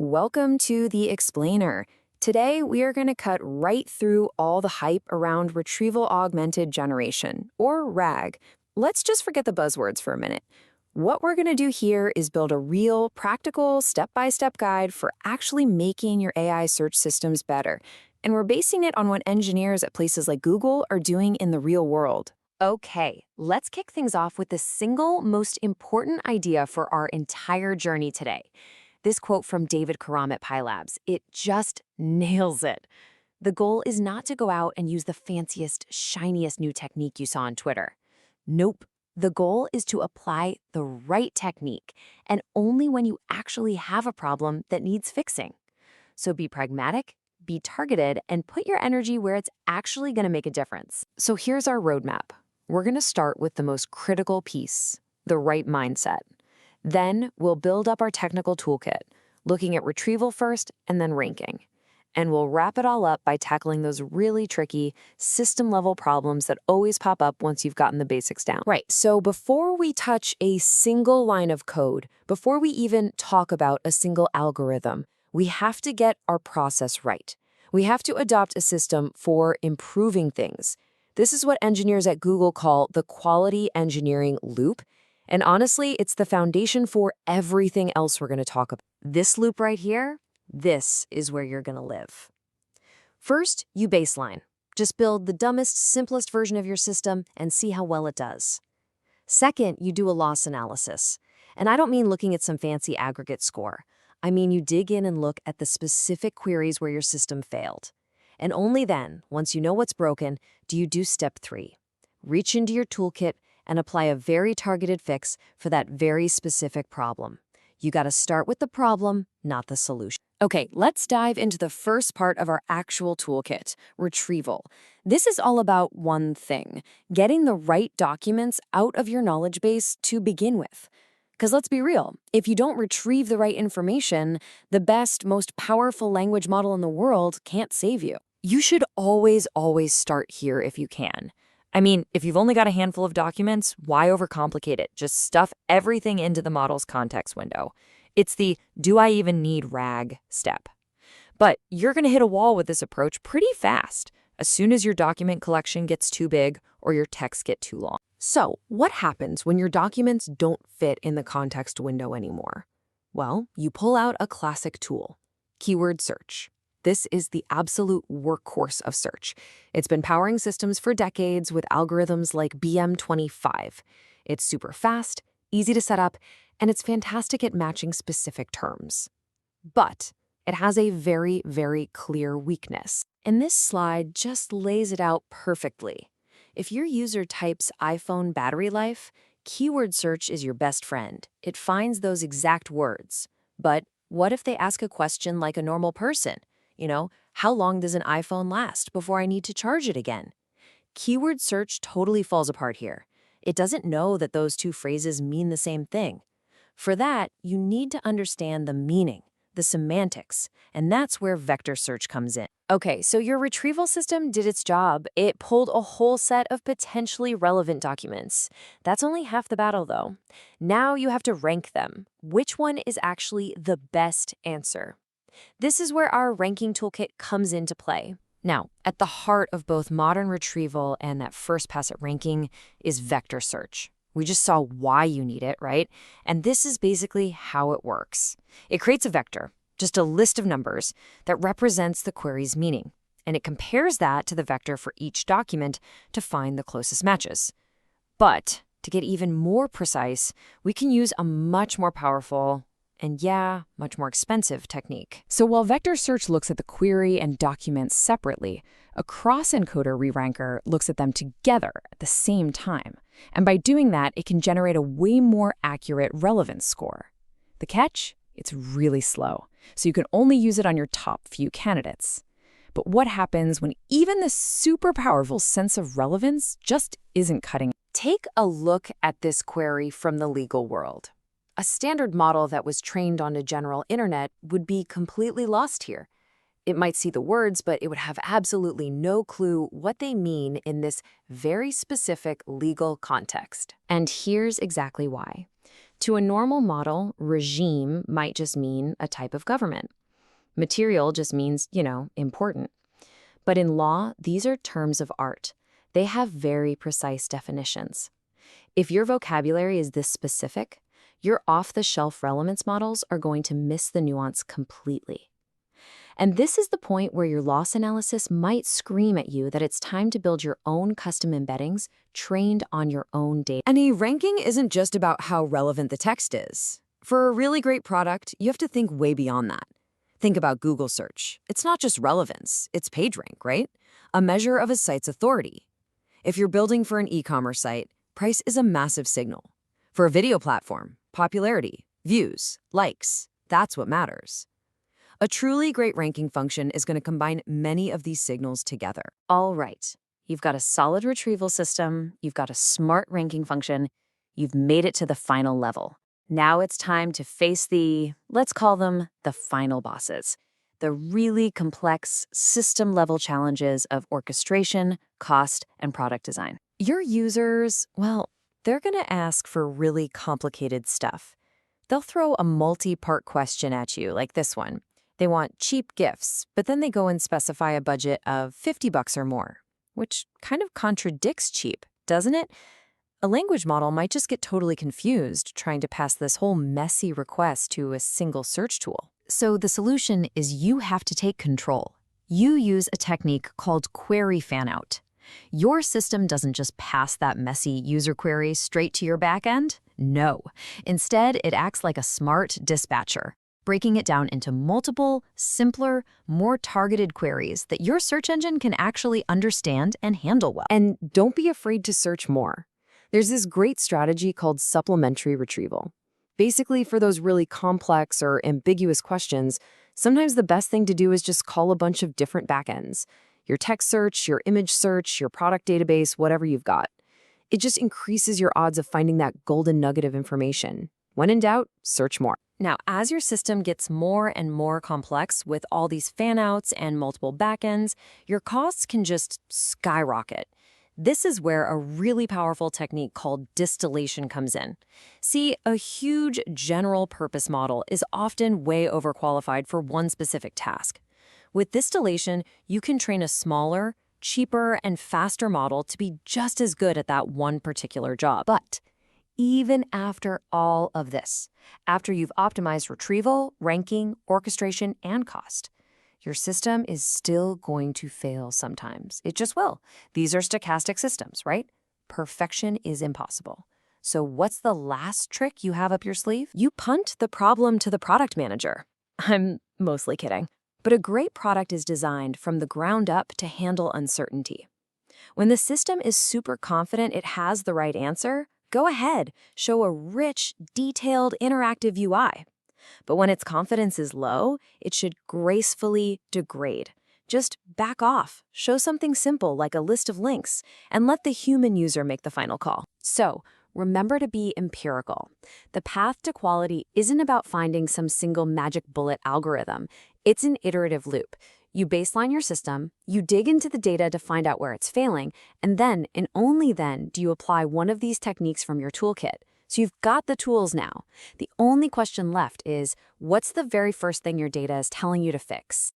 Welcome to The Explainer. Today, we are going to cut right through all the hype around Retrieval Augmented Generation, or RAG. Let's just forget the buzzwords for a minute. What we're going to do here is build a real, practical, step-by-step guide for actually making your AI search systems better. And we're basing it on what engineers at places like Google are doing in the real world. Okay, let's kick things off with the single most important idea for our entire journey today. This quote from David Karam at PyLabs, it just nails it. The goal is not to go out and use the fanciest, shiniest new technique you saw on Twitter. Nope. The goal is to apply the right technique, and only when you actually have a problem that needs fixing. So be pragmatic, be targeted, and put your energy where it's actually going to make a difference. So here's our roadmap. We're going to start with the most critical piece, the right mindset. Then we'll build up our technical toolkit, looking at retrieval first and then ranking. And we'll wrap it all up by tackling those really tricky system-level problems that always pop up once you've gotten the basics down. Right, so before we touch a single line of code, before we even talk about a single algorithm, we have to get our process right. We have to adopt a system for improving things. This is what engineers at Google call the quality engineering loop. And honestly, it's the foundation for everything else we're going to talk about. This loop right here, this is where you're going to live. First, you baseline. Just build the dumbest, simplest version of your system and see how well it does. Second, you do a loss analysis. And I don't mean looking at some fancy aggregate score. I mean you dig in and look at the specific queries where your system failed. And only then, once you know what's broken, do you do step 3. Reach into your toolkit and apply a very targeted fix for that very specific problem. You got to start with the problem, not the solution. Okay, let's dive into the first part of our actual toolkit, retrieval. This is all about one thing, getting the right documents out of your knowledge base to begin with. Because let's be real, if you don't retrieve the right information, the best, most powerful language model in the world can't save you. You should always start here if you can. I mean, if you've only got a handful of documents, why overcomplicate it? Just stuff everything into the model's context window. It's the do I even need RAG step. But you're going to hit a wall with this approach pretty fast, as soon as your document collection gets too big or your texts get too long. So, what happens when your documents don't fit in the context window anymore? Well, you pull out a classic tool, keyword search. This is the absolute workhorse of search. It's been powering systems for decades with algorithms like BM25. It's super fast, easy to set up, and it's fantastic at matching specific terms. But it has a very, very clear weakness. And this slide just lays it out perfectly. If your user types iPhone battery life, keyword search is your best friend. It finds those exact words. But what if they ask a question like a normal person? How long does an iPhone last before I need to charge it again? Keyword search totally falls apart here. It doesn't know that those two phrases mean the same thing. For that, you need to understand the meaning, the semantics, and that's where vector search comes in. Okay, so your retrieval system did its job. It pulled a whole set of potentially relevant documents. That's only half the battle, though. Now you have to rank them. Which one is actually the best answer? This is where our ranking toolkit comes into play. Now, at the heart of both modern retrieval and that first pass at ranking is vector search. We just saw why you need it, right? And this is basically how it works. It creates a vector, just a list of numbers, that represents the query's meaning. And it compares that to the vector for each document to find the closest matches. But to get even more precise, we can use a much more powerful and much more expensive technique. So while vector search looks at the query and documents separately, a cross-encoder re-ranker looks at them together at the same time. And by doing that, it can generate a way more accurate relevance score. The catch? It's really slow, so you can only use it on your top few candidates. But what happens when even the super powerful sense of relevance just isn't cutting it? Take a look at this query from the legal world. A standard model that was trained on a general internet would be completely lost here. It might see the words, but it would have absolutely no clue what they mean in this very specific legal context. And here's exactly why. To a normal model, regime might just mean a type of government. Material just means, important. But in law, these are terms of art. They have very precise definitions. If your vocabulary is this specific, your off-the-shelf relevance models are going to miss the nuance completely. And this is the point where your loss analysis might scream at you that it's time to build your own custom embeddings trained on your own data. And a ranking isn't just about how relevant the text is. For a really great product, you have to think way beyond that. Think about Google search. It's not just relevance, it's PageRank, right? A measure of a site's authority. If you're building for an e-commerce site, price is a massive signal. For a video platform, popularity, views, likes, that's what matters. A truly great ranking function is going to combine many of these signals together. All right, you've got a solid retrieval system, you've got a smart ranking function, you've made it to the final level. Now it's time to face let's call them the final bosses, the really complex system-level challenges of orchestration, cost, and product design. Your users, well, they're going to ask for really complicated stuff. They'll throw a multi-part question at you, like this one. They want cheap gifts, but then they go and specify a budget of $50 or more, which kind of contradicts cheap, doesn't it? A language model might just get totally confused trying to pass this whole messy request to a single search tool. So the solution is you have to take control. You use a technique called query fanout. Your system doesn't just pass that messy user query straight to your backend. No. Instead, it acts like a smart dispatcher, breaking it down into multiple, simpler, more targeted queries that your search engine can actually understand and handle well. And don't be afraid to search more. There's this great strategy called supplementary retrieval. Basically, for those really complex or ambiguous questions, sometimes the best thing to do is just call a bunch of different backends. Your text search, your image search, your product database, whatever you've got. It just increases your odds of finding that golden nugget of information. When in doubt, search more. Now, as your system gets more and more complex with all these fanouts and multiple backends, your costs can just skyrocket. This is where a really powerful technique called distillation comes in. See, a huge general-purpose model is often way overqualified for one specific task. With distillation, you can train a smaller, cheaper, and faster model to be just as good at that one particular job. But even after all of this, after you've optimized retrieval, ranking, orchestration, and cost, your system is still going to fail sometimes. It just will. These are stochastic systems, right? Perfection is impossible. So what's the last trick you have up your sleeve? You punt the problem to the product manager. I'm mostly kidding. But a great product is designed from the ground up to handle uncertainty. When the system is super confident it has the right answer, go ahead, show a rich, detailed, interactive UI. But when its confidence is low, it should gracefully degrade. Just back off, show something simple like a list of links, and let the human user make the final call. So, remember to be empirical. The path to quality isn't about finding some single magic bullet algorithm. It's an iterative loop. You baseline your system, you dig into the data to find out where it's failing, and then, and only then, do you apply one of these techniques from your toolkit. So you've got the tools now. The only question left is, what's the very first thing your data is telling you to fix?